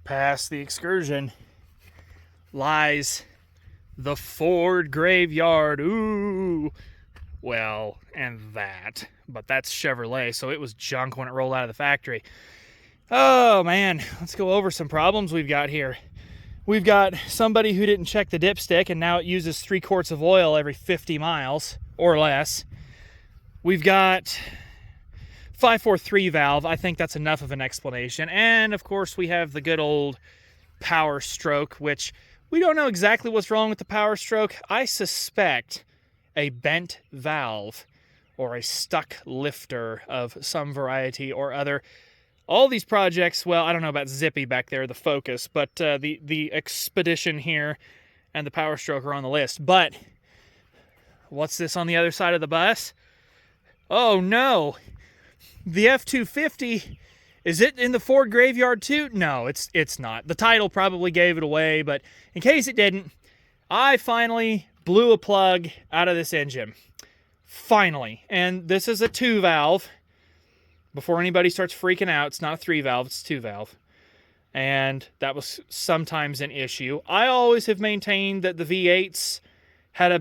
past the excursion lies the Ford graveyard. Ooh. Well, and that. But that's Chevrolet, so it was junk when it rolled out of the factory. Oh, man. Let's go over some problems we've got here. We've got somebody who didn't check the dipstick, and now it uses 3 quarts of oil every 50 miles or less. We've got 543 valve. I think that's enough of an explanation. And, of course, we have the good old power stroke, which we don't know exactly what's wrong with the power stroke. I suspect a bent valve or a stuck lifter of some variety or other. All these projects, well, I don't know about Zippy back there, the Focus, but the Expedition here and the Power Stroke are on the list. But what's this on the other side of the bus? Oh, no. The F-250, is it in the Ford graveyard too? No, it's not. The title probably gave it away, but in case it didn't, I finally blew a plug out of this engine. Finally. And this is a 2-valve. Before anybody starts freaking out, it's not a 3-valve, it's a 2-valve. And that was sometimes an issue. I always have maintained that the V8s had a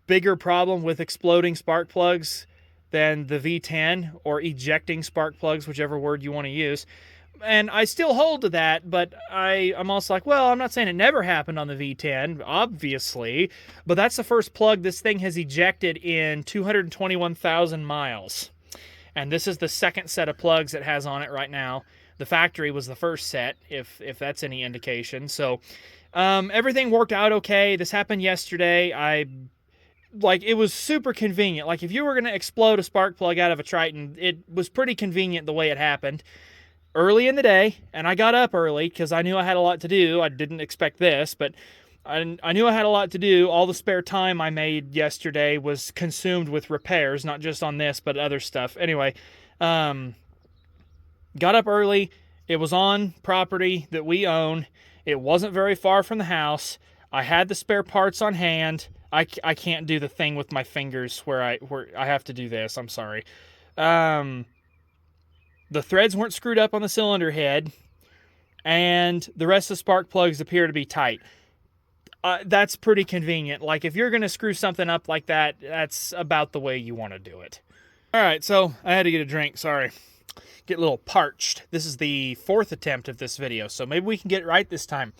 bigger problem with exploding spark plugs than the V10 or ejecting spark plugs, whichever word you want to use. And I still hold to that, but I'm also like, well, I'm not saying it never happened on the V10, obviously, but that's the first plug this thing has ejected in 221,000 miles. And this is the second set of plugs it has on it right now. The factory was the first set, if that's any indication. So everything worked out okay. This happened yesterday. It was super convenient. Like, if you were going to explode a spark plug out of a Triton, it was pretty convenient the way it happened. Early in the day, and I got up early because I knew I had a lot to do. I didn't expect this, but I knew I had a lot to do. All the spare time I made yesterday was consumed with repairs, not just on this, but other stuff. Anyway, got up early. It was on property that we own. It wasn't very far from the house. I had the spare parts on hand. I can't do the thing with my fingers where I have to do this. I'm sorry. The threads weren't screwed up on the cylinder head, and the rest of the spark plugs appear to be tight. That's pretty convenient. Like, if you're going to screw something up like that, that's about the way you want to do it. All right, so I had to get a drink. Sorry. Get a little parched. This is the 4th attempt of this video, so maybe we can get it right this time.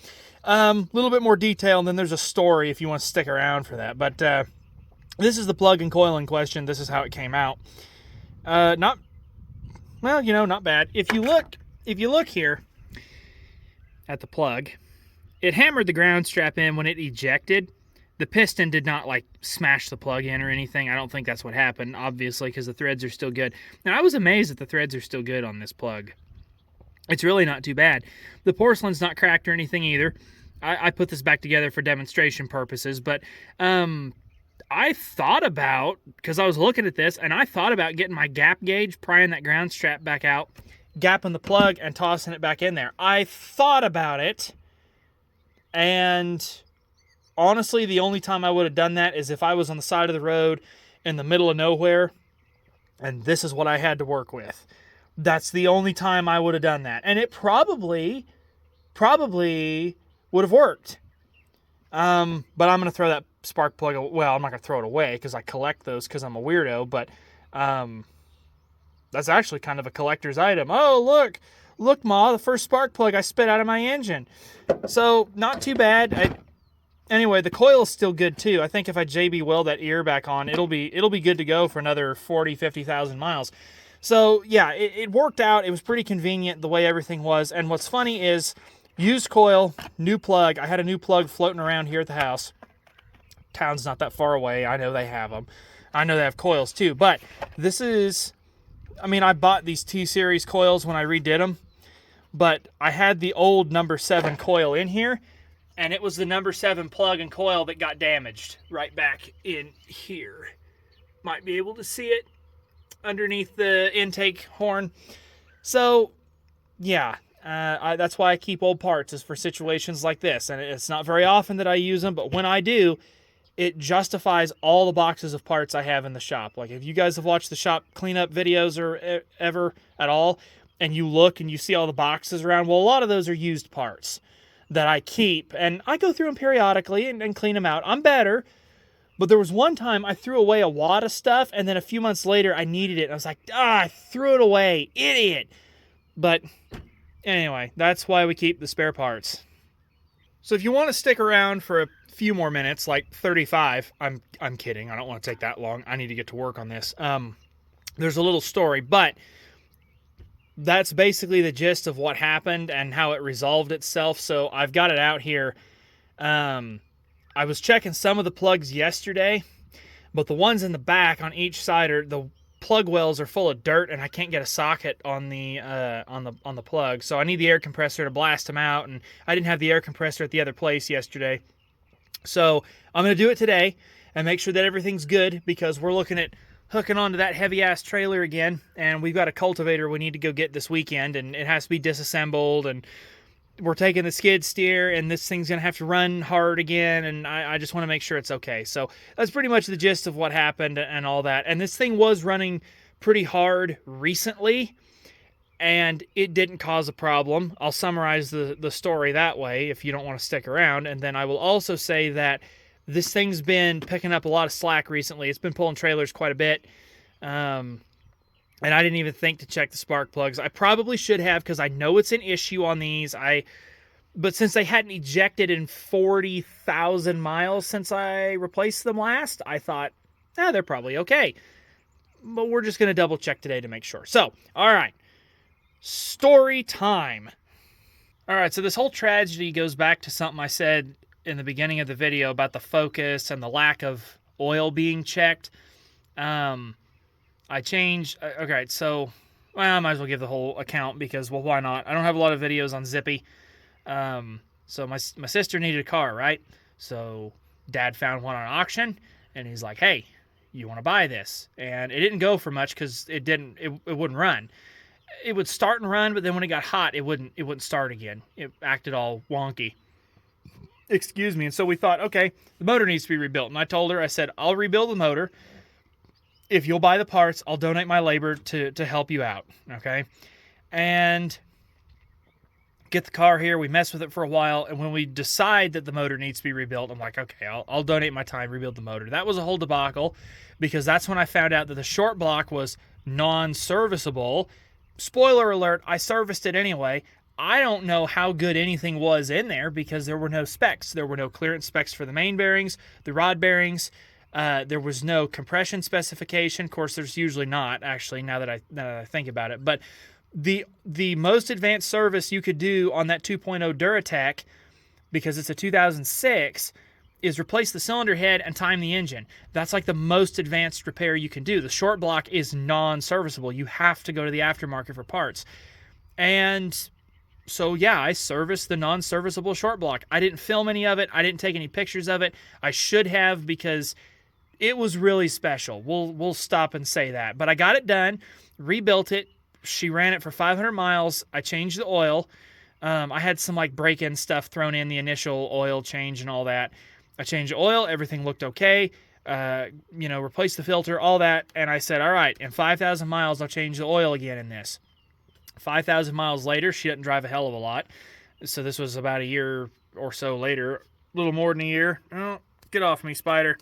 A little bit more detail, and then there's a story if you want to stick around for that. But this is the plug and coil in question. This is how it came out. Not bad. If you look here at the plug, it hammered the ground strap in when it ejected. The piston did not, like, smash the plug in or anything. I don't think that's what happened, obviously, because the threads are still good. And I was amazed that the threads are still good on this plug. It's really not too bad. The porcelain's not cracked or anything either. I put this back together for demonstration purposes, but I thought about, because I was looking at this, and I thought about getting my gap gauge, prying that ground strap back out, gapping the plug, and tossing it back in there. I thought about it, and honestly, the only time I would have done that is if I was on the side of the road in the middle of nowhere, and this is what I had to work with. That's the only time I would have done that. And it probably would have worked. But I'm going to throw that spark plug away. Well, I'm not going to throw it away because I collect those because I'm a weirdo, but that's actually kind of a collector's item. Oh, look, Ma, the first spark plug I spit out of my engine. So, not too bad. Anyway, the coil is still good too. I think if I JB weld that ear back on, it'll be good to go for another 50,000 miles. So yeah, it worked out. It was pretty convenient the way everything was. And what's funny is, used coil, new plug. I had a new plug floating around here at the house. Town's not that far away. I know they have them. I know they have coils too. But this is, I bought these T-Series coils when I redid them. But I had the old number 7 coil in here. And it was the number 7 plug and coil that got damaged right back in here. Might be able to see it underneath the intake horn. So, yeah, that's why I keep old parts, is for situations like this. And it's not very often that I use them, but when I do, it justifies all the boxes of parts I have in the shop. Like, if you guys have watched the shop cleanup videos or ever at all, and you look and you see all the boxes around. Well, a lot of those are used parts that I keep, and I go through them periodically and clean them out. I'm better, but there was one time I threw away a wad of stuff, and then a few months later I needed it, and I was like, I threw it away, idiot. But anyway, that's why we keep the spare parts. So if you want to stick around for a few more minutes, like 35, I'm kidding. I don't want to take that long. I need to get to work on this. There's a little story, but that's basically the gist of what happened and how it resolved itself. So I've got it out here. I was checking some of the plugs yesterday, but the ones in the back on each side are the plug wells are full of dirt, and I can't get a socket on the plug. So I need the air compressor to blast them out, and I didn't have the air compressor at the other place yesterday. So I'm going to do it today and make sure that everything's good, because we're looking at hooking onto that heavy-ass trailer again, and we've got a cultivator we need to go get this weekend, and it has to be disassembled, and we're taking the skid steer, and this thing's going to have to run hard again, and I just want to make sure it's okay. So that's pretty much the gist of what happened and all that. And this thing was running pretty hard recently, and it didn't cause a problem. I'll summarize the story that way if you don't want to stick around, and then I will also say that this thing's been picking up a lot of slack recently. It's been pulling trailers quite a bit. And I didn't even think to check the spark plugs. I probably should have, because I know it's an issue on these. But since they hadn't ejected in 40,000 miles since I replaced them last, I thought, they're probably okay. But we're just going to double check today to make sure. So, all right. Story time. All right, so this whole tragedy goes back to something I said in the beginning of the video about the focus and the lack of oil being checked. I changed, okay, so, well, I might as well give the whole account because, well, why not? I don't have a lot of videos on Zippy. So my sister needed a car, right? So Dad found one on auction, and he's like, hey, you want to buy this? And it didn't go for much because it wouldn't run. It would start and run, but then when it got hot, it wouldn't start again. It acted all wonky. Excuse me. And so we thought, okay, the motor needs to be rebuilt. And I told her, I said, I'll rebuild the motor. If you'll buy the parts, I'll donate my labor to help you out, okay? And get the car here. We mess with it for a while, and when we decide that the motor needs to be rebuilt, I'm like, okay, I'll donate my time, rebuild the motor. That was a whole debacle, because that's when I found out that the short block was non-serviceable. Spoiler alert, I serviced it anyway. I don't know how good anything was in there, because there were no specs. There were no clearance specs for the main bearings, the rod bearings. There was no compression specification. Of course, there's usually not, actually, now that I think about it. But the most advanced service you could do on that 2.0 Duratec, because it's a 2006, is replace the cylinder head and time the engine. That's like the most advanced repair you can do. The short block is non-serviceable. You have to go to the aftermarket for parts. And so, yeah, I serviced the non-serviceable short block. I didn't film any of it. I didn't take any pictures of it. I should have, because it was really special. We'll stop and say that. But I got it done, rebuilt it. She ran it for 500 miles. I changed the oil. I had some like break-in stuff thrown in, the initial oil change and all that. I changed the oil. Everything looked okay. Replaced the filter, all that. And I said, all right, in 5,000 miles, I'll change the oil again in this. 5,000 miles later, she doesn't drive a hell of a lot. So this was about a year or so later, a little more than a year. Oh, get off me, spider.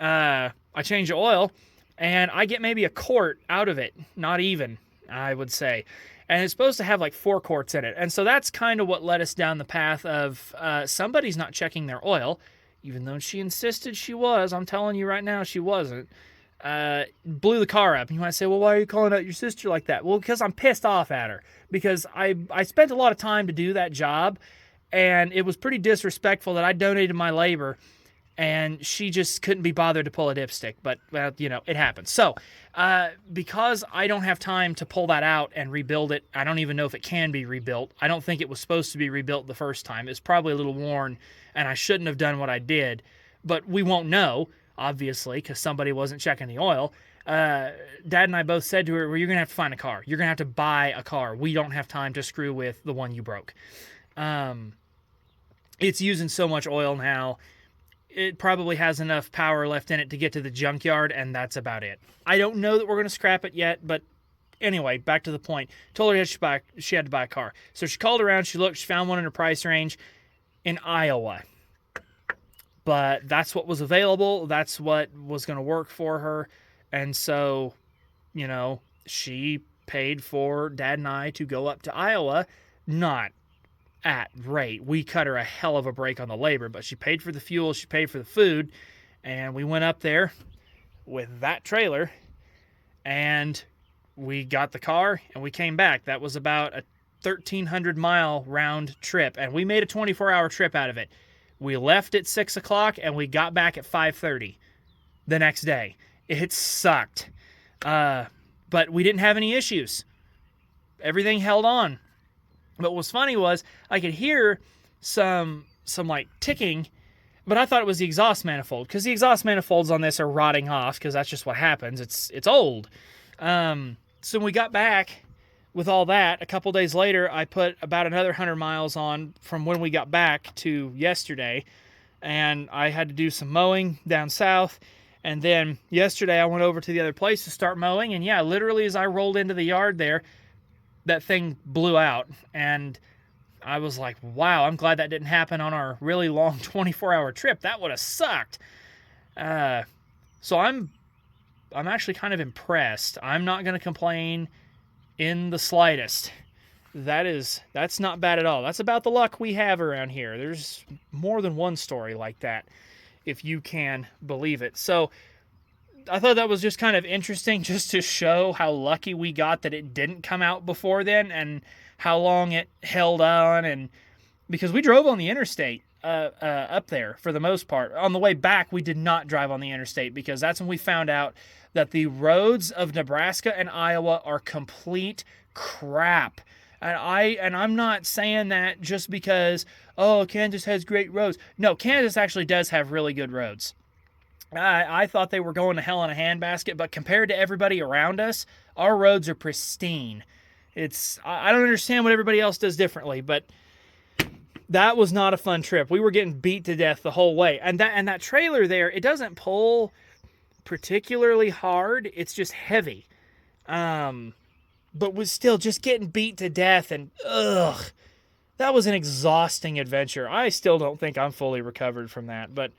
I changed the oil, and I get maybe a quart out of it. Not even, I would say. And it's supposed to have like 4 quarts in it. And so that's kind of what led us down the path of somebody's not checking their oil, even though she insisted she was. I'm telling you right now, she wasn't. Blew the car up. And you might say, well, why are you calling out your sister like that? Well, because I'm pissed off at her. Because I spent a lot of time to do that job, and it was pretty disrespectful that I donated my labor, and she just couldn't be bothered to pull a dipstick. But, well, it happens. So, because I don't have time to pull that out and rebuild it, I don't even know if it can be rebuilt. I don't think it was supposed to be rebuilt the first time. It's probably a little worn, and I shouldn't have done what I did. But we won't know, obviously, because somebody wasn't checking the oil. Dad and I both said to her, well, you're going to have to find a car. You're going to have to buy a car. We don't have time to screw with the one you broke. It's using so much oil now. It probably has enough power left in it to get to the junkyard, and that's about it. I don't know that we're going to scrap it yet, but anyway, back to the point. Told her she had to buy a car. So she called around, she looked, she found one in her price range in Iowa. But that's what was available. That's what was going to work for her. And so, you know, she paid for Dad and I to go up to Iowa, not at rate. We cut her a hell of a break on the labor, but she paid for the fuel, she paid for the food, and we went up there with that trailer, and we got the car, and we came back. That was about a 1,300-mile round trip, and we made a 24-hour trip out of it. We left at 6 o'clock, and we got back at 5:30 the next day. It sucked, but we didn't have any issues. Everything held on. But what was funny was I could hear some like ticking, but I thought it was the exhaust manifold, because the exhaust manifolds on this are rotting off, because that's just what happens. It's old. So when we got back with all that, a couple days later, I put about another 100 miles on from when we got back to yesterday, and I had to do some mowing down south. And then yesterday I went over to the other place to start mowing, and yeah, literally as I rolled into the yard there, that thing blew out, and I was like, wow, I'm glad that didn't happen on our really long 24-hour trip. That would have sucked. So I'm actually kind of impressed. I'm not going to complain in the slightest. That's not bad at all. That's about the luck we have around here. There's more than one story like that, if you can believe it. So I thought that was just kind of interesting, just to show how lucky we got that it didn't come out before then, and how long it held on. And because we drove on the interstate up there for the most part. On the way back, we did not drive on the interstate, because that's when we found out that the roads of Nebraska and Iowa are complete crap. And I'm not saying that just because, oh, Kansas has great roads. No, Kansas actually does have really good roads. I thought they were going to hell in a handbasket, but compared to everybody around us, our roads are pristine. I don't understand what everybody else does differently, but that was not a fun trip. We were getting beat to death the whole way. And that trailer there, it doesn't pull particularly hard. It's just heavy. But was still just getting beat to death, and ugh. That was an exhausting adventure. I still don't think I'm fully recovered from that, but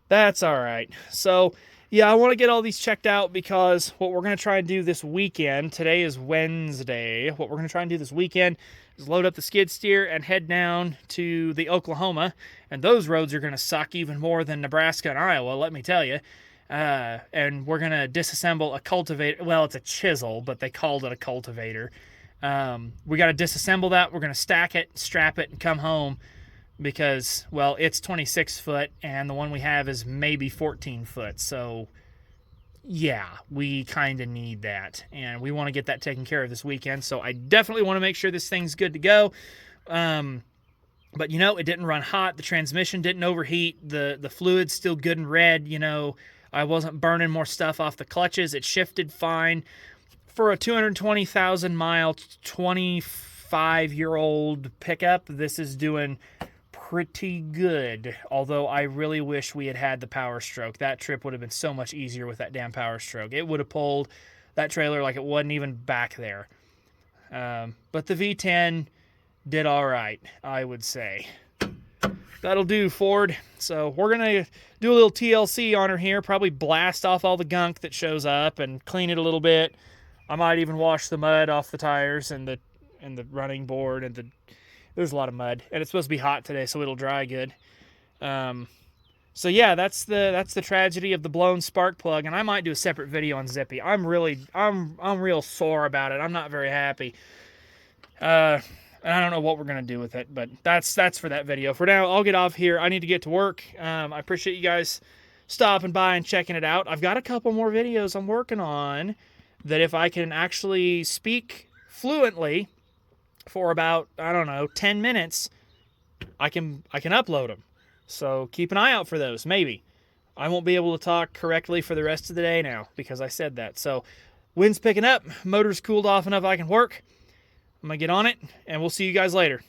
that's all right. So, yeah, I want to get all these checked out, because what we're going to try and do this weekend, today is Wednesday, what we're going to try and do this weekend is load up the skid steer and head down to the Oklahoma, and those roads are going to suck even more than Nebraska and Iowa, let me tell you. And we're going to disassemble a cultivator. Well, it's a chisel, but they called it a cultivator. We got to disassemble that. We're going to stack it, strap it, and come home, because, well, it's 26 foot, and the one we have is maybe 14 foot. So, yeah, we kind of need that, and we want to get that taken care of this weekend. So I definitely want to make sure this thing's good to go. But, you know, it didn't run hot. The transmission didn't overheat. The fluid's still good and red. You know, I wasn't burning more stuff off the clutches. It shifted fine. For a 220,000-mile, 25-year-old pickup, this is doing pretty good. Although I really wish we had the Power Stroke. That trip would have been so much easier with that damn Power Stroke. It would have pulled that trailer like it wasn't even back there. But the V10 did all right, I would say. That'll do, Ford. So we're going to do a little TLC on her here, probably blast off all the gunk that shows up and clean it a little bit. I might even wash the mud off the tires and the running board, and there's a lot of mud, and it's supposed to be hot today, so it'll dry good. So yeah, that's the tragedy of the blown spark plug, and I might do a separate video on Zippy. I'm real sore about it. I'm not very happy. And I don't know what we're gonna do with it, but that's for that video. For now, I'll get off here. I need to get to work. I appreciate you guys stopping by and checking it out. I've got a couple more videos I'm working on that if I can actually speak fluently for about, I don't know, 10 minutes, I can upload them. So keep an eye out for those, maybe. I won't be able to talk correctly for the rest of the day now because I said that. So wind's picking up, motor's cooled off enough I can work. I'm going to get on it, and we'll see you guys later.